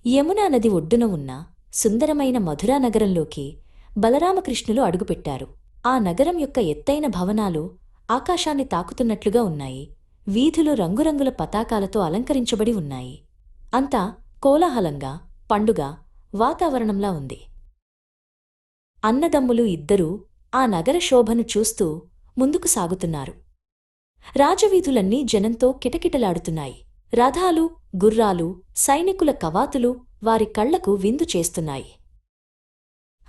యమునా నది ఒడ్డున ఉన్న సుందరమైన మధురా నగరంలోకి బలరామకృష్ణులు అడుగుపెట్టారు. ఆ నగరం యొక్క ఎత్తైన భవనాలు ఆకాశాన్ని తాకుతున్నట్లుగా ఉన్నాయి. వీధులు రంగురంగుల పతాకాలతో అలంకరించబడి ఉన్నాయి. అంతా కోలాహలంగా, పండుగ వాతావరణంలా ఉంది. అన్నదమ్ములు ఇద్దరూ ఆ నగర శోభను చూస్తూ ముందుకు సాగుతున్నారు. రాజవీధులన్నీ జనంతో కిటకిటలాడుతున్నాయి. రథాలు, గుర్రాలు, సైనికుల కవాతులు వారి కళ్లకు విందు చేస్తున్నాయి.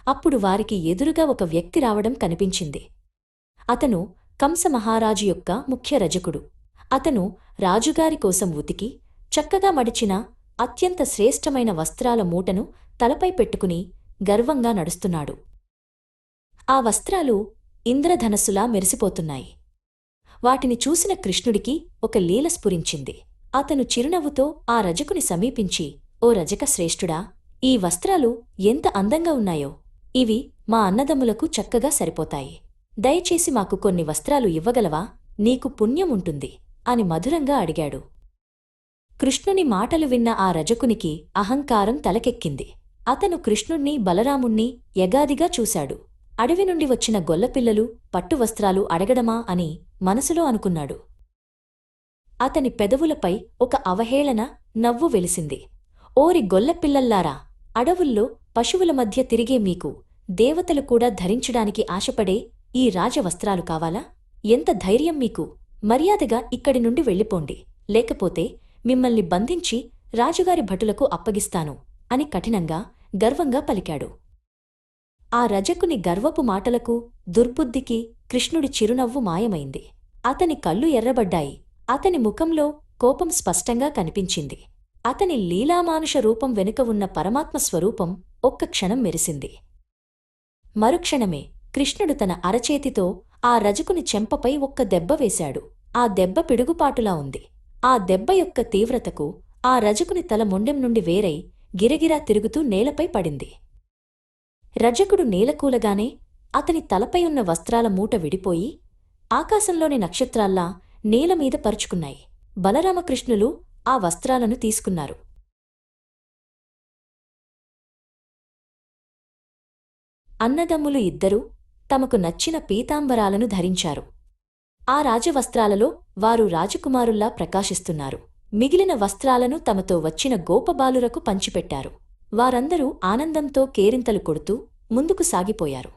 అప్పుడు వారికి ఎదురుగా ఒక వ్యక్తి రావడం కనిపించింది. అతను కంసమహారాజు యొక్క ముఖ్య రజకుడు. అతను రాజుగారి కోసం ఉతికి చక్కగా మడిచిన అత్యంత శ్రేష్టమైన వస్త్రాల మూటను తలపై పెట్టుకుని గర్వంగా నడుస్తున్నాడు. ఆ వస్త్రాలు ఇంద్రధనస్సులా మెరిసిపోతున్నాయి. వాటిని చూసిన కృష్ణుడికి ఒక లీల స్ఫురించింది. అతను చిరునవ్వుతో ఆ రజకుని సమీపించి, ఓ రజక శ్రేష్ఠుడా, ఈ వస్త్రాలు ఎంత అందంగా ఉన్నాయో! ఇవి మా అన్నదమ్ములకు చక్కగా సరిపోతాయి. దయచేసి మాకు కొన్ని వస్త్రాలు ఇవ్వగలవా? నీకు పుణ్యం ఉంటుంది అని మధురంగా అడిగాడు. కృష్ణుని మాటలు విన్న ఆ రజకునికి అహంకారం తలకెక్కింది. అతను కృష్ణుణ్ణి, బలరాముణ్ణి యగాదిగా చూశాడు. అడవి నుండి వచ్చిన గొల్లపిల్లలు పట్టువస్త్రాలు అడగడమా అని మనసులో అనుకున్నాడు. అతని పెదవులపై ఒక అవహేళన నవ్వు వెలిసింది. ఓరి గొల్లపిల్లల్లారా, అడవుల్లో పశువుల మధ్య తిరిగే మీకు దేవతలు కూడా ధరించడానికి ఆశపడే ఈ రాజవస్త్రాలు కావాలా? ఎంత ధైర్యం మీకు! మర్యాదగా ఇక్కడి నుండి వెళ్ళిపోండి, లేకపోతే మిమ్మల్ని బంధించి రాజుగారి భటులకు అప్పగిస్తాను అని కఠినంగా, గర్వంగా పలికాడు. ఆ రజకుని గర్వపు మాటలకు, దుర్బుద్ధికి కృష్ణుడి చిరునవ్వు మాయమైంది. అతని కళ్ళు ఎర్రబడ్డాయి. అతని ముఖంలో కోపం స్పష్టంగా కనిపించింది. అతని లీలామానుష రూపం వెనుక ఉన్న పరమాత్మ స్వరూపం ఒక్క క్షణం మెరిసింది. మరుక్షణమే కృష్ణుడు తన అరచేతితో ఆ రజకుని చెంపపై ఒక్క దెబ్బ వేశాడు. ఆ దెబ్బ పిడుగుపాటులా ఉంది. ఆ దెబ్బ యొక్క తీవ్రతకు ఆ రజకుని తల మొండెం నుండి వేరై గిరగిరా తిరుగుతూ నేలపై పడింది. రజకుడు నేలకూలగానే అతని తలపై ఉన్న వస్త్రాల మూట విడిపోయి ఆకాశంలోని నక్షత్రాల్లా నేలమీద పరుచుకున్నాయి. బలరామకృష్ణులు ఆ వస్త్రాలను తీసుకున్నారు. అన్నదమ్ములు ఇద్దరూ తమకు నచ్చిన పీతాంబరాలను ధరించారు. ఆ రాజవస్త్రాలలో వారు రాజకుమారుల్లా ప్రకాశిస్తున్నారు. మిగిలిన వస్త్రాలను తమతో వచ్చిన గోపబాలురకు పంచిపెట్టారు. వారందరూ ఆనందంతో కేరింతలు కొడుతూ ముందుకు సాగిపోయారు.